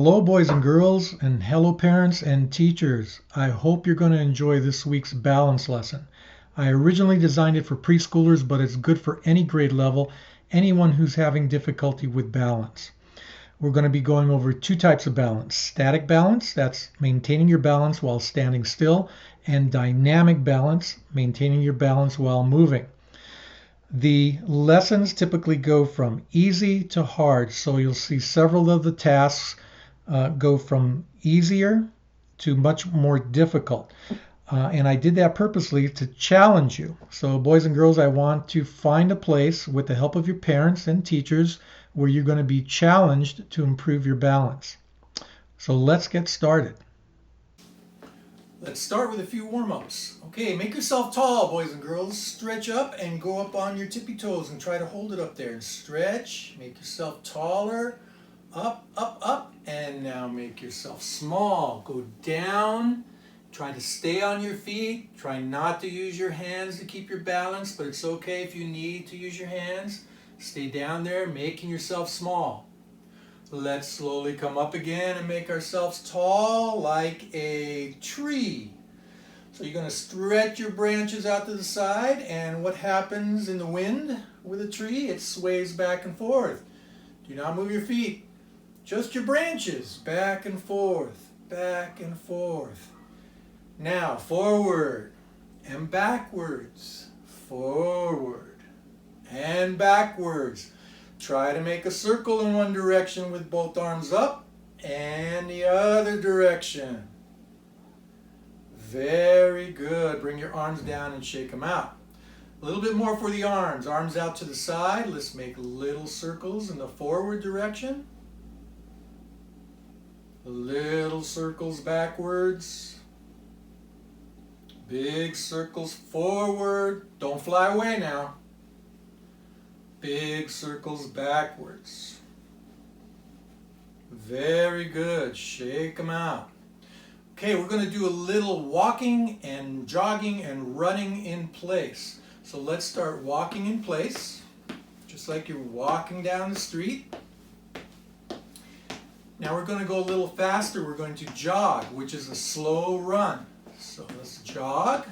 Hello, boys and girls, and hello, parents and teachers. I hope you're going to enjoy this week's balance lesson. I originally designed it for preschoolers, but it's good for any grade level, anyone who's having difficulty with balance. We're going to be going over two types of balance. Static balance, that's maintaining your balance while standing still, and dynamic balance, maintaining your balance while moving. The lessons typically go from easy to hard, so you'll see several of the tasks go from easier to much more difficult. And I did that purposely to challenge you. So boys and girls, I want to find a place with the help of your parents and teachers where you're going to be challenged to improve your balance. So let's get started. Let's start with a few warm-ups. Okay, make yourself tall, boys and girls. Stretch up and go up on your tippy toes and try to hold it up there. And stretch, make yourself taller. Up, up, up, and now make yourself small. Go down, try to stay on your feet. Try not to use your hands to keep your balance, but it's okay if you need to use your hands. Stay down there, making yourself small. Let's slowly come up again and make ourselves tall like a tree. So you're going to stretch your branches out to the side, and what happens in the wind with a tree? It sways back and forth. Do not move your feet. Just your branches, back and forth, back and forth. Now, forward and backwards, forward and backwards. Try to make a circle in one direction with both arms up and the other direction. Very good. Bring your arms down and shake them out. A little bit more for the arms. Arms out to the side. Let's make little circles in the forward direction. Little circles backwards. Big circles forward. Don't fly away now. Big circles backwards. Very good. Shake them out. Okay, we're going to do a little walking and jogging and running in place. So let's start walking in place, just like you're walking down the street. Now we're going to go a little faster. We're going to jog, which is a slow run. So let's jog.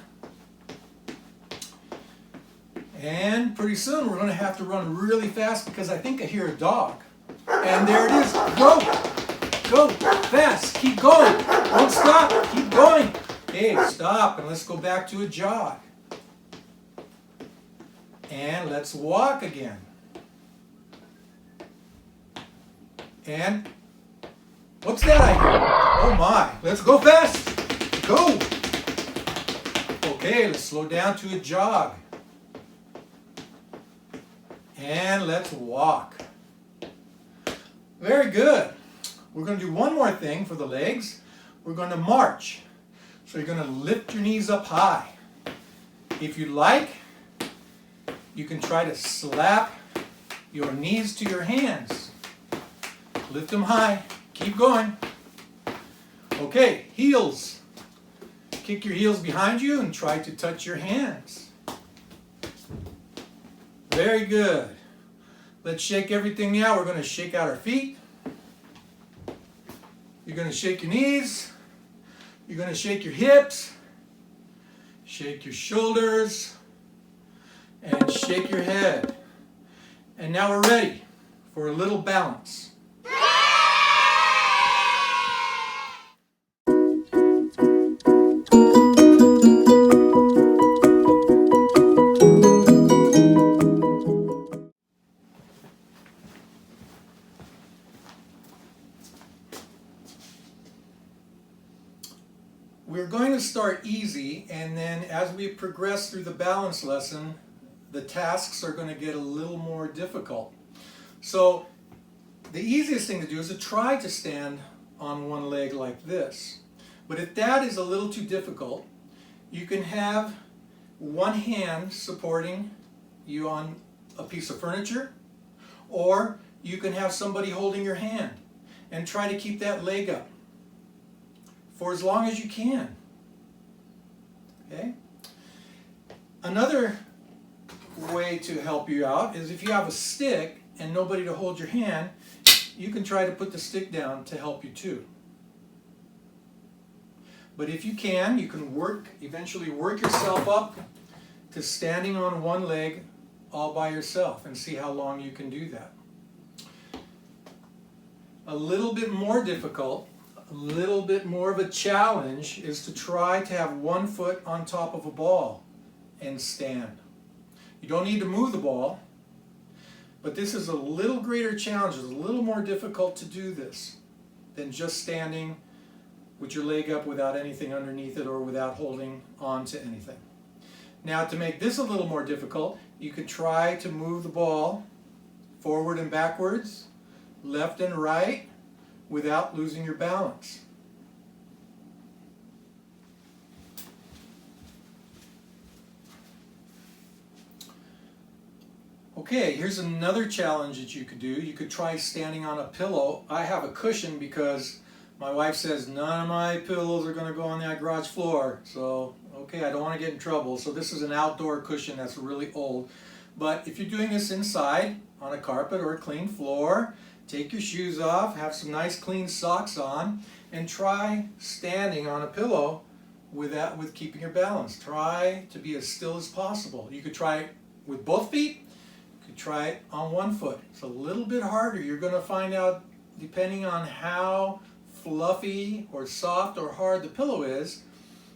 And pretty soon we're going to have to run really fast because I think I hear a dog. And there it is. Go! Go! Fast! Keep going! Don't stop! Keep going! Okay, stop and let's go back to a jog. And let's walk again. And what's that I hear? Oh my! Let's go fast! Go! Okay, let's slow down to a jog. And let's walk. Very good. We're going to do one more thing for the legs. We're going to march. So you're going to lift your knees up high. If you like, you can try to slap your knees to your hands. Lift them high. Keep going. Okay, heels. Kick your heels behind you and try to touch your hands. Very good. Let's shake everything out. We're going to shake out our feet. You're going to shake your knees. You're going to shake your hips. Shake your shoulders. And shake your head. And now we're ready for a little balance. We're going to start easy, and then as we progress through the balance lesson, the tasks are going to get a little more difficult. So the easiest thing to do is to try to stand on one leg like this. But if that is a little too difficult, you can have one hand supporting you on a piece of furniture, or you can have somebody holding your hand and try to keep that leg up for as long as you can. Okay? Another way to help you out is if you have a stick and nobody to hold your hand, you can try to put the stick down to help you too. But if you can eventually work yourself up to standing on one leg all by yourself and see how long you can do that. A little bit more difficult, a little bit more of a challenge is to try to have one foot on top of a ball and stand. You don't need to move the ball, but this is a little greater challenge. It's a little more difficult to do this than just standing with your leg up without anything underneath it or without holding on to anything. Now, to make this a little more difficult, you could try to move the ball forward and backwards, left and right, without losing your balance. Okay, here's another challenge that you could do. You could try standing on a pillow. I have a cushion because my wife says none of my pillows are going to go on that garage floor. So, okay, I don't want to get in trouble. So this is an outdoor cushion that's really old. But if you're doing this inside on a carpet or a clean floor, take your shoes off, have some nice clean socks on, and try standing on a pillow with keeping your balance. Try to be as still as possible. You could try it with both feet. You could try it on one foot. It's a little bit harder. You're going to find out, depending on how fluffy or soft or hard the pillow is,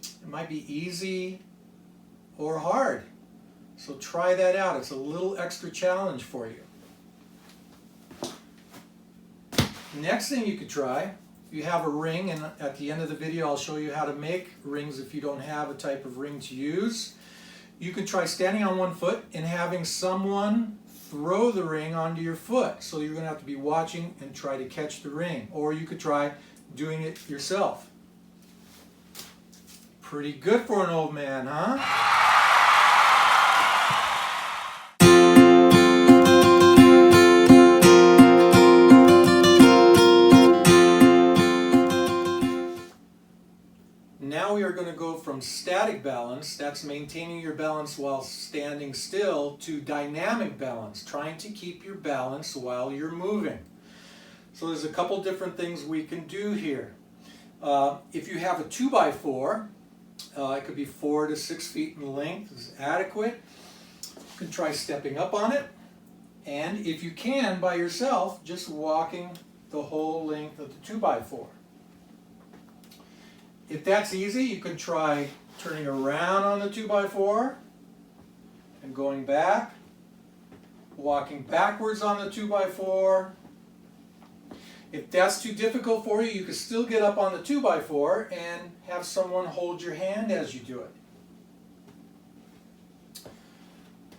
it might be easy or hard. So try that out. It's a little extra challenge for you. Next thing you could try, if you have a ring, and at the end of the video I'll show you how to make rings if you don't have a type of ring to use. You could try standing on one foot and having someone throw the ring onto your foot. So you're going to have to be watching and try to catch the ring. Or you could try doing it yourself. Pretty good for an old man, huh? Now we are going to go from static balance, that's maintaining your balance while standing still, to dynamic balance, trying to keep your balance while you're moving. So there's a couple different things we can do here. If you have a 2x4, it could be 4 to 6 feet in length, is adequate. You can try stepping up on it, and if you can, by yourself, just walking the whole length of the 2x4. If that's easy, you can try turning around on the 2x4 and going back, walking backwards on the 2x4. If that's too difficult for you, you can still get up on the 2x4 and have someone hold your hand as you do it.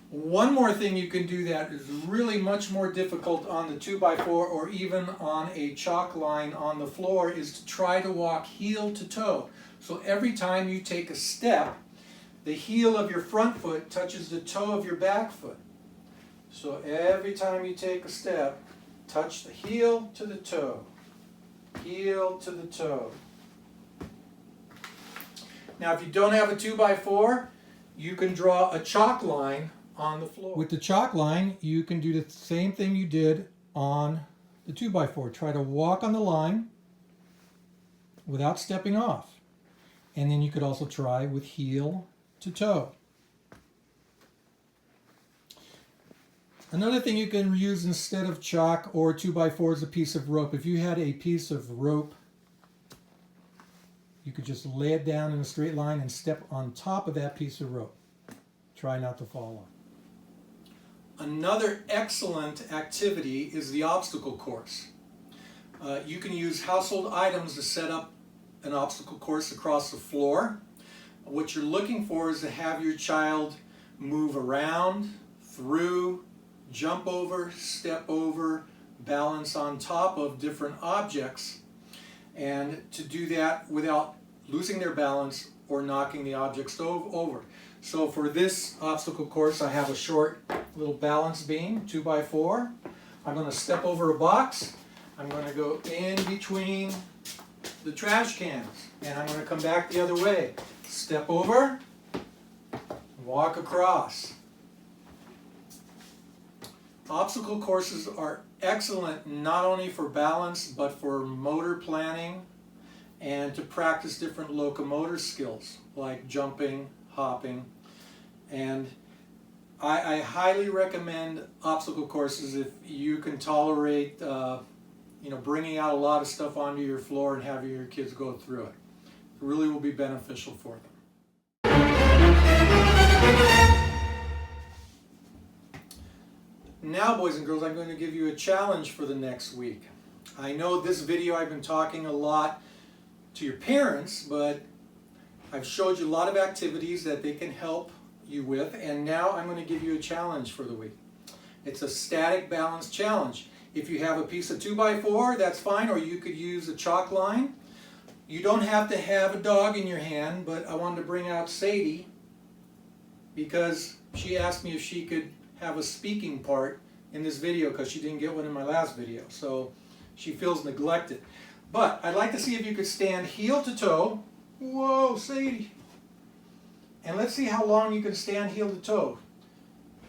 One more thing you can do that is really much more difficult on the 2x4 or even on a chalk line on the floor is to try to walk heel to toe. So every time you take a step, the heel of your front foot touches the toe of your back foot. So every time you take a step, touch the heel to the toe, heel to the toe. Now if you don't have a 2x4, you can draw a chalk line on the floor. With the chalk line, you can do the same thing you did on the 2x4. Try to walk on the line without stepping off. And then you could also try with heel to toe. Another thing you can use instead of chalk or 2x4 is a piece of rope. If you had a piece of rope, you could just lay it down in a straight line and step on top of that piece of rope. Try not to fall on. Another excellent activity is the obstacle course. You can use household items to set up an obstacle course across the floor. What you're looking for is to have your child move around, through, jump over, step over, balance on top of different objects, and to do that without losing their balance or knocking the objects over. So for this obstacle course, I have a short little balance beam, 2x4. I'm going to step over a box. I'm going to go in between the trash cans, and I'm going to come back the other way. Step over, walk across. Obstacle courses are excellent not only for balance but for motor planning and to practice different locomotor skills like jumping, hopping, and I highly recommend obstacle courses if you can tolerate bringing out a lot of stuff onto your floor and having your kids go through it. It really will be beneficial for them. Now, boys and girls, I'm going to give you a challenge for the next week. I know this video I've been talking a lot to your parents, but I've showed you a lot of activities that they can help you with, and now I'm going to give you a challenge for the week. It's a static balance challenge. If you have a piece of 2x4, that's fine, or you could use a chalk line. You don't have to have a dog in your hand, but I wanted to bring out Sadie because she asked me if she could have a speaking part in this video because she didn't get one in my last video, so she feels neglected. But I'd like to see if you could stand heel to toe. Whoa, Sadie. And let's see how long you can stand heel to toe.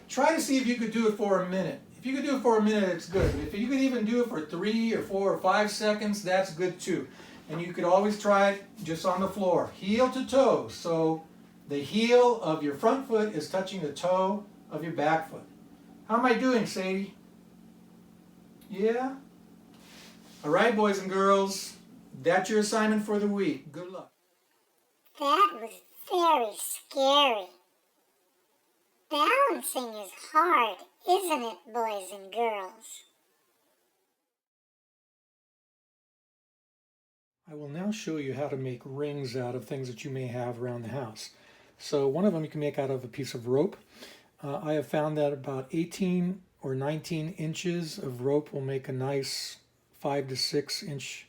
Try to see if you could do it for a minute. If you could do it for a minute, it's good. But if you could even do it for 3 or 4 or 5 seconds, that's good too. And you could always try it just on the floor, heel to toe. So the heel of your front foot is touching the toe of your back foot. How am I doing, Sadie? Yeah? All right, boys and girls, that's your assignment for the week. Good luck. That was very scary. Balancing is hard, isn't it, boys and girls? I will now show you how to make rings out of things that you may have around the house. So one of them you can make out of a piece of rope. I have found that about 18 or 19 inches of rope will make a nice 5 to 6 inch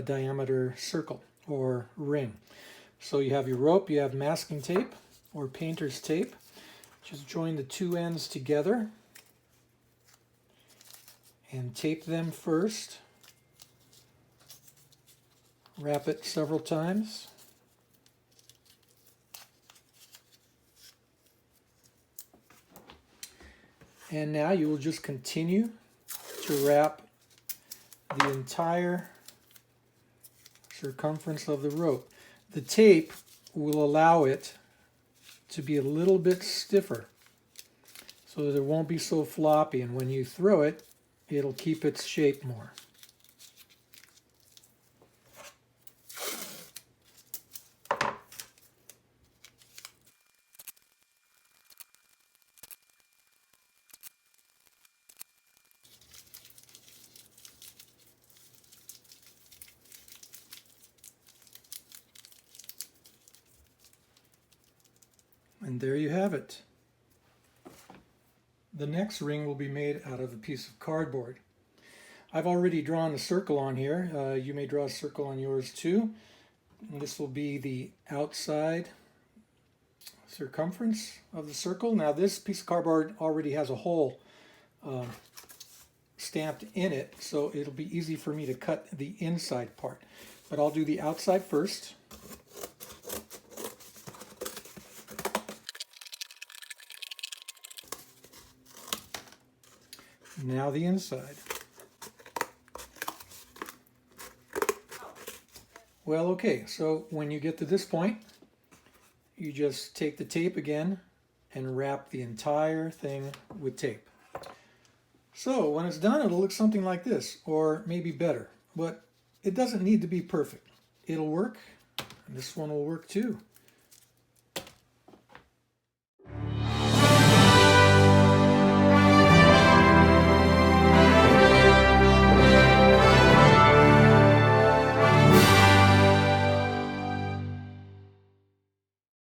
diameter circle or ring. So you have your rope, you have masking tape or painter's tape. Just join the two ends together and tape them first. Wrap it several times. And now you will just continue to wrap the entire circumference of the rope. The tape will allow it to be a little bit stiffer so that it won't be so floppy, and when you throw it, it'll keep its shape more. And there you have it. The next ring will be made out of a piece of cardboard. I've already drawn a circle on here. You may draw a circle on yours too. And this will be the outside circumference of the circle. Now this piece of cardboard already has a hole stamped in it, so it'll be easy for me to cut the inside part. But I'll do the outside first. Now the inside. Well, okay, so when you get to this point, you just take the tape again and wrap the entire thing with tape. So when it's done, it'll look something like this, or maybe better, but it doesn't need to be perfect. It'll work, and this one will work too.